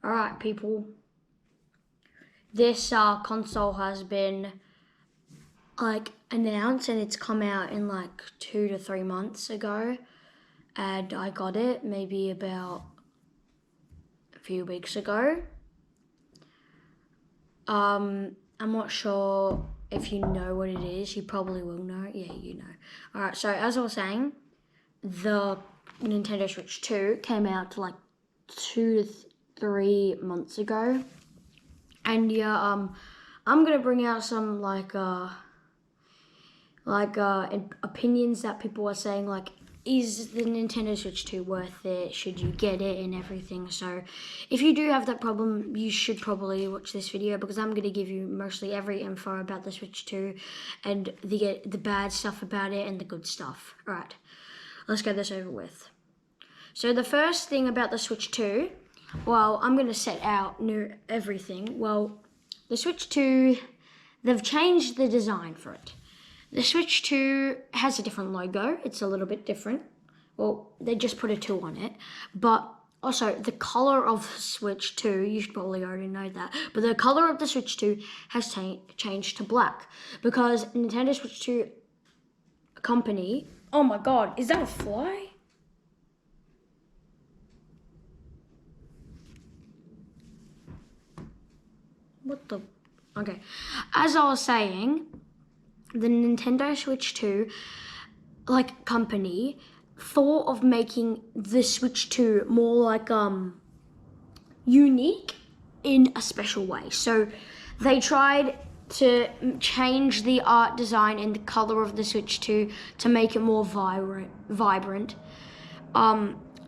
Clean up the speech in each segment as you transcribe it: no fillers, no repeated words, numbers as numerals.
Alright, people. This console has been announced, and it's come out in 2 to 3 months ago, and I got it maybe about a few weeks ago. I'm not sure if you know what it is. You probably will know. Yeah, you know. Alright, so as I was saying, the Nintendo Switch 2 came out 2 to 3 months ago. And yeah, I'm gonna bring out some opinions that people are saying, is the Nintendo Switch 2 worth it? Should you get it and everything? So if you do have that problem, you should probably watch this video, because I'm gonna give you mostly every info about the Switch 2 and the bad stuff about it and the good stuff. Alright, let's get this over with. So the first thing about the Switch 2, well, I'm going to set out everything. Well, the Switch 2, they've changed the design for it. The Switch 2 has a different logo. It's a little bit different. Well, they just put a 2 on it. But also, the color of the Switch 2, you should probably already know that, but the color of the Switch 2 has changed to black, because Nintendo Switch 2 company... Oh my god, is that a fly? What the? Okay. As I was saying, the Nintendo Switch 2 company thought of making the Switch 2 more unique in a special way. So they tried to change the art design and the color of the Switch 2 to make it more vibrant.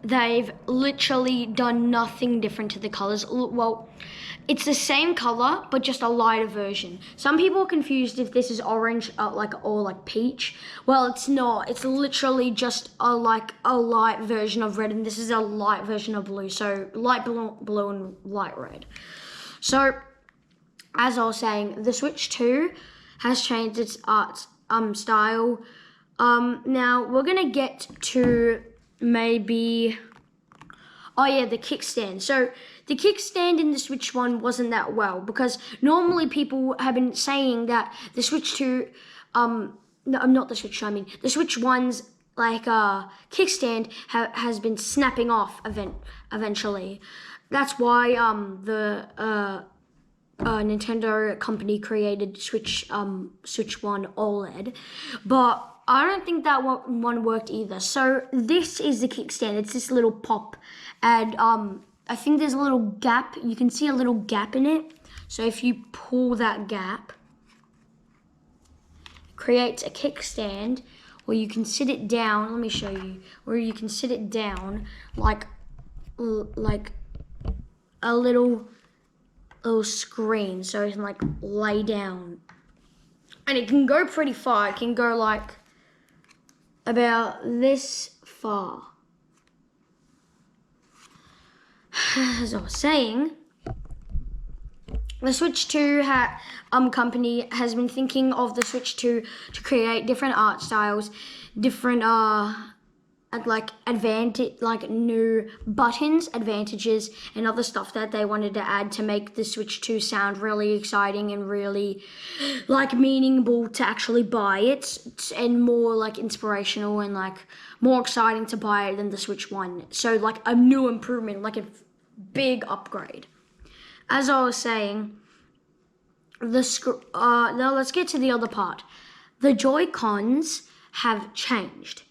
They've literally done nothing different to the colors. Well, it's the same color, but just a lighter version. Some people are confused if this is orange, or peach. Well, it's not. It's literally just a light version of red, and this is a light version of blue. So light blue and light red. So, as I was saying, the Switch 2 has changed its art style. Now we're gonna get to maybe... Oh yeah, the kickstand. So the kickstand in the Switch 1 wasn't that well, because normally people have been saying that the Switch 2, no, not the Switch 2, I mean the Switch 1's kickstand has been snapping off eventually. That's why the Nintendo company created Switch 1 OLED, but I don't think that one worked either. So this is the kickstand. It's this little pop, and I think there's a little gap. You can see a little gap in it. So if you pull that gap, it creates a kickstand where you can sit it down. Let me show you. Where you can sit it down like a little screen, so it can lay down, and it can go pretty far. It can go about this far. As I was saying, the Switch 2 company has been thinking of the Switch 2 to create different art styles, different new buttons, advantages, and other stuff that they wanted to add to make the Switch 2 sound really exciting and really meaningful to actually buy it, and more inspirational and more exciting to buy it than the Switch 1. So a new improvement, a big upgrade. As I was saying, now let's get to the other part. The Joy-Cons have changed.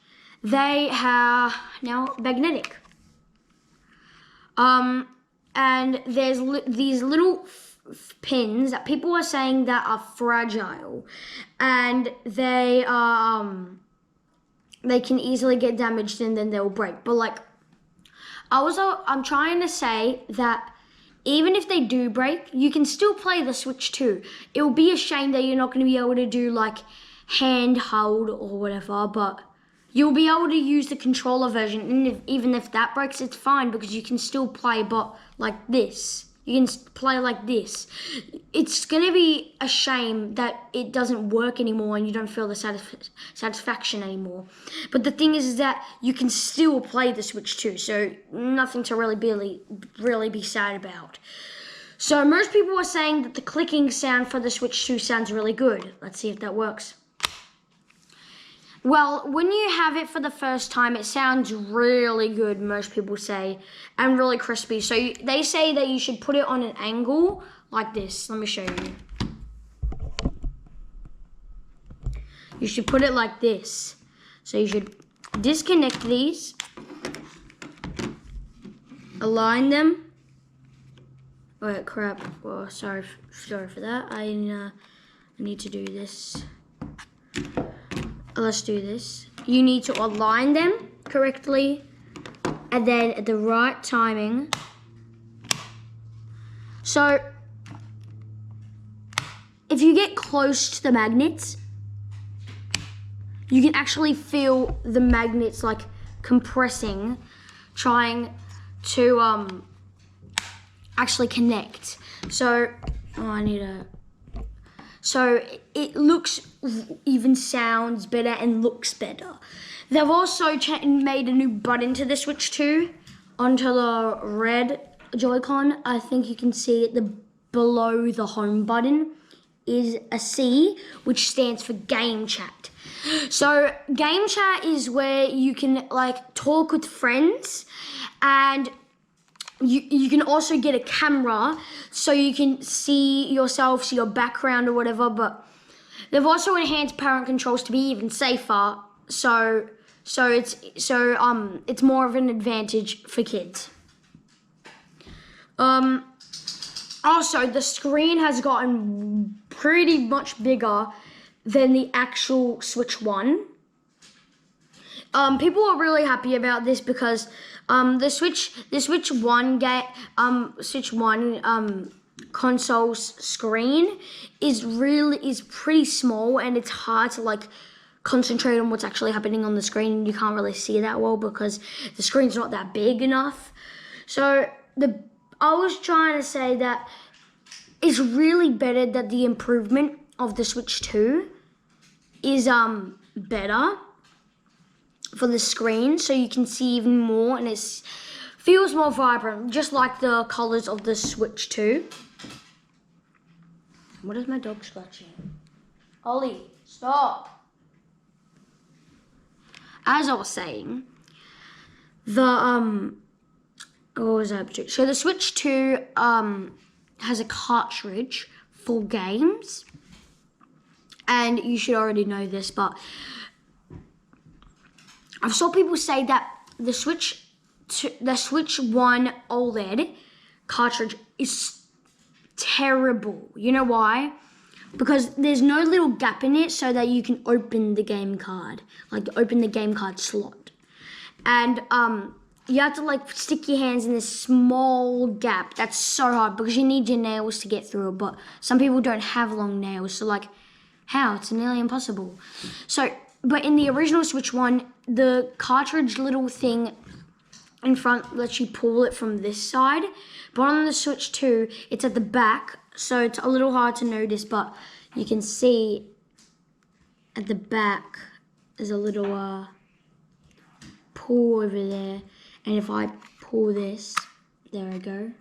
They are now magnetic. And there's these little pins that people are saying that are fragile, and they can easily get damaged and then they'll break. But I'm trying to say that even if they do break, you can still play the Switch 2. It will be a shame that you're not going to be able to do handheld or whatever, but you'll be able to use the controller version, and even if that breaks, it's fine, because you can still play, but like this. You can play like this. It's going to be a shame that it doesn't work anymore and you don't feel the satisfaction anymore. But the thing is that you can still play the Switch 2, so nothing to really be sad about. So most people are saying that the clicking sound for the Switch 2 sounds really good. Let's see if that works. Well, when you have it for the first time, it sounds really good, most people say, and really crispy. So they say that you should put it on an angle like this. Let me show you. You should put it like this. So you should disconnect these, align them. Oh, crap. Well, sorry for that. I need to do this. Let's do this. You need to align them correctly and then at the right timing. So if you get close to the magnets, you can actually feel the magnets like compressing, trying to actually connect. So so it looks, even sounds better and looks better. They've also made a new button to the Switch 2 onto the red Joy-Con. I think you can see it below the home button is a C, which stands for game chat. So game chat is where you can like talk with friends, and you can also get a camera so you can see yourself, see your background or whatever, but they've also enhanced parent controls to be even safer. So it's more of an advantage for kids. Also, the screen has gotten pretty much bigger than the actual Switch 1. People are really happy about this because the Switch 1 console's screen is pretty small, and it's hard to like concentrate on what's actually happening on the screen. You can't really see that well because the screen's not that big enough. So I was trying to say that it's really better that the improvement of the Switch 2 is better for the screen, so you can see even more and it feels more vibrant, just like the colors of the Switch 2. What is my dog scratching? Ollie, stop. As I was saying, what was I up to? So the Switch 2 has a cartridge for games, and you should already know this, but I've saw people say that the Switch 1 OLED cartridge is terrible. You know why? Because there's no little gap in it so that you can open the game card, like open the game card slot. And you have to like stick your hands in this small gap. That's so hard because you need your nails to get through it, but some people don't have long nails, so like how? It's nearly impossible. So, but in the original Switch 1, the cartridge little thing in front lets you pull it from this side. But on the Switch 2, it's at the back, so it's a little hard to notice, but you can see at the back there's a little pull over there. And if I pull this, there I go.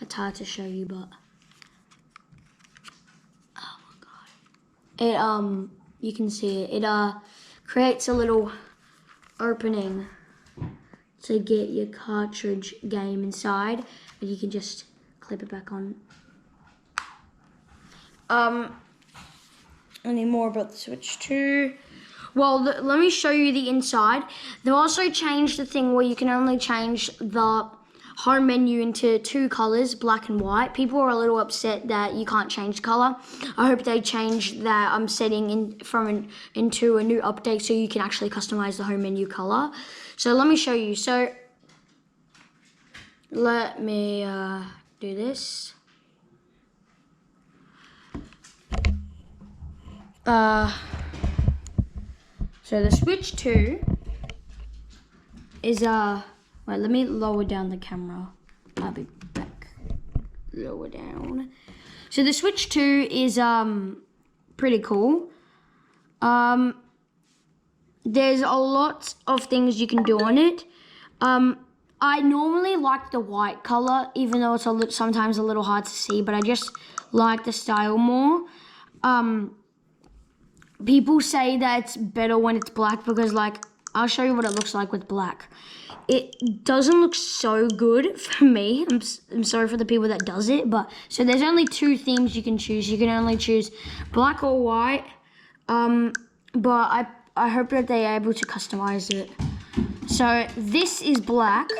It's hard to show you, but you can see it. It creates a little opening to get your cartridge game inside, and you can just clip it back on. Any more about the Switch 2? Well, let me show you the inside. They've also changed the thing where you can only change the home menu into two colors, black and white. People are a little upset that you can't change color. I hope they change that setting into a new update so you can actually customize the home menu color. So let me show you. So let me do this. So the Switch 2 is Wait, let me lower down the camera. I'll be back. Lower down. So the Switch 2 is pretty cool. There's a lot of things you can do on it. I normally like the white color, even though it's sometimes a little hard to see, but I just like the style more. People say that it's better when it's black because, like, I'll show you what it looks like with black. It doesn't look so good for me. I'm sorry for the people that does it, but so there's only 2 themes you can choose. You can only choose black or white. But I hope that they're able to customize it. So this is black.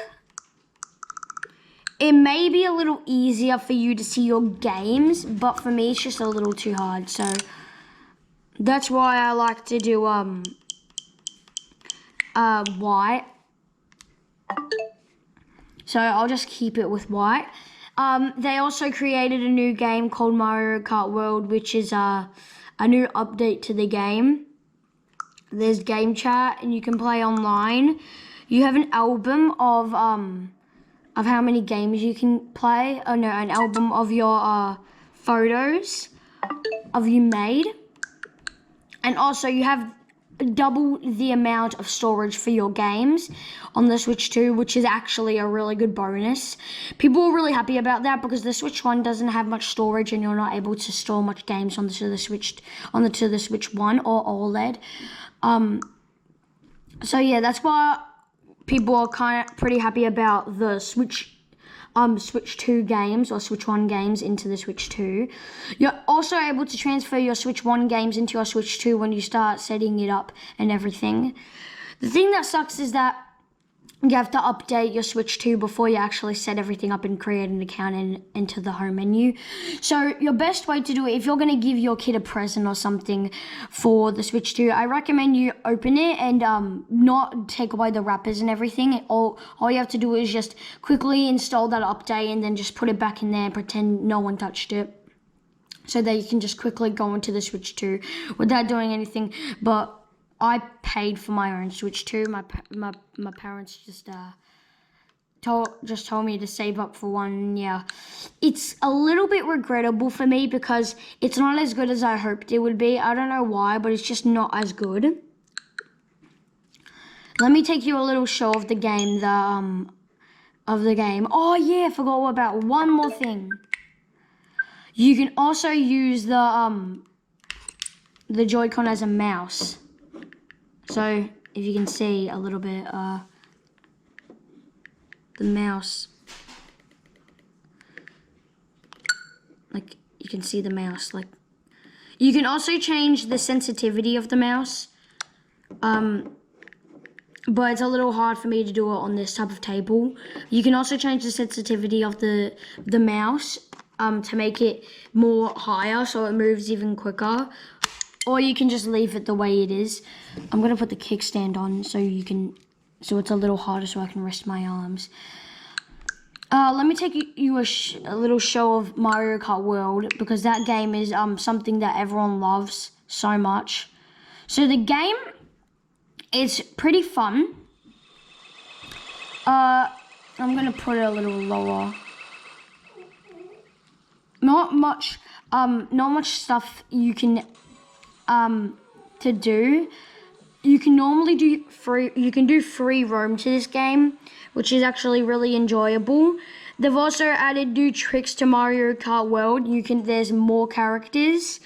It may be a little easier for you to see your games, but for me it's just a little too hard. So that's why I like to do white. So I'll just keep it with white. They also created a new game called Mario Kart World, which is a new update to the game. There's game chat and you can play online. You have an album of how many games you can play. Oh no, an album of your photos of you made. And also you have double the amount of storage for your games on the Switch 2, which is actually a really good bonus. People are really happy about that because the Switch 1 doesn't have much storage and you're not able to store much games onto the Switch 1 or OLED. So yeah, that's why people are kind of pretty happy about the Switch 2 games or Switch 1 games into the Switch 2. You're also able to transfer your Switch 1 games into your Switch 2 when you start setting it up and everything. The thing that sucks is that you have to update your Switch 2 before you actually set everything up and create an account and enter the home menu. So your best way to do it, if you're going to give your kid a present or something for the Switch 2, I recommend you open it and not take away the wrappers and everything. All you have to do is just quickly install that update and then just put it back in there and pretend no one touched it. So that you can just quickly go into the Switch 2 without doing anything. But I paid for my own Switch 2. My parents just told me to save up for one. Yeah, it's a little bit regrettable for me because it's not as good as I hoped it would be. I don't know why, but it's just not as good. Let me take you a little show of the game. Oh yeah, I forgot about one more thing. You can also use the Joy-Con as a mouse. So, if you can see a little bit, the mouse, like, you can see the mouse, like, you can also change the sensitivity of the mouse, but it's a little hard for me to do it on this type of table. You can also change the sensitivity of the mouse, to make it more higher so it moves even quicker. Or you can just leave it the way it is. I'm going to put the kickstand on so it's a little harder so I can rest my arms. Let me take you a little show of Mario Kart World because that game is something that everyone loves so much. So the game is pretty fun. I'm going to put it a little lower. Not much stuff you can to do. You can normally do free roam to this game, which is actually really enjoyable. They've also added new tricks to Mario Kart World. There's more characters.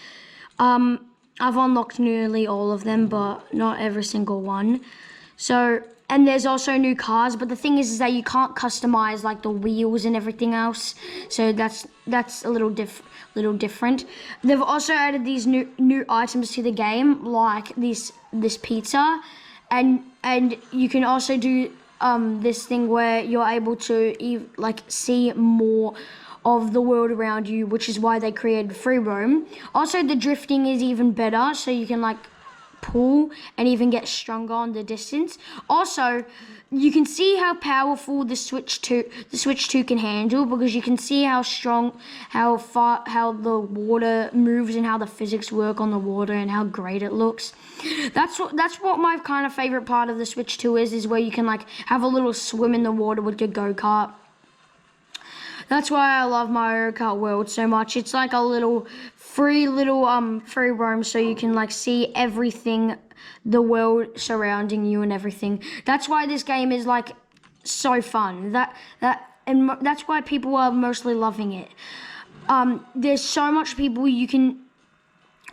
I've unlocked nearly all of them, but not every single one. So, and there's also new cars, but the thing is that you can't customize like the wheels and everything else. So that's a little different. They've also added these new items to the game, like this pizza, and you can also do this thing where you're able to see more of the world around you, which is why they created free roam. Also, the drifting is even better, so you can pull and even get stronger on the distance. Also, you can see how powerful the Switch 2 can handle, because you can see how strong, how the water moves and how the physics work on the water and how great it looks. That's what my kind of favorite part of the Switch 2 is where you can like have a little swim in the water with your go-kart. That's why I love Mario Kart World so much. It's like a little free roam, so you can like see everything, the world surrounding you and everything. That's why this game is like so fun. And that's why people are mostly loving it. There's so much people you can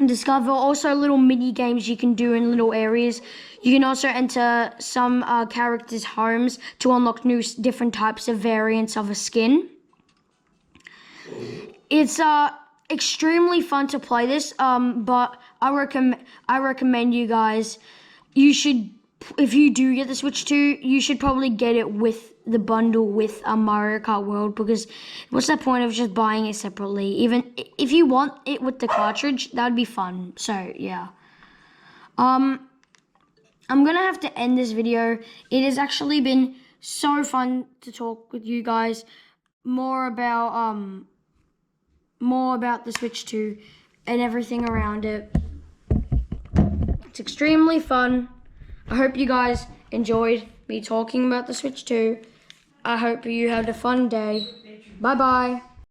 discover. Also, little mini games you can do in little areas. You can also enter some characters' homes to unlock different types of variants of a skin. It's extremely fun to play this, but I recommend you guys, you should, if you do get the Switch 2, you should probably get it with the bundle with Mario Kart World, because what's the point of just buying it separately? Even if you want it with the cartridge, that would be fun. So yeah, I'm gonna have to end this video. It has actually been so fun to talk with you guys more about the Switch 2 and everything around it. It's extremely fun. I hope you guys enjoyed me talking about the Switch 2. I hope you had a fun day. Bye-bye.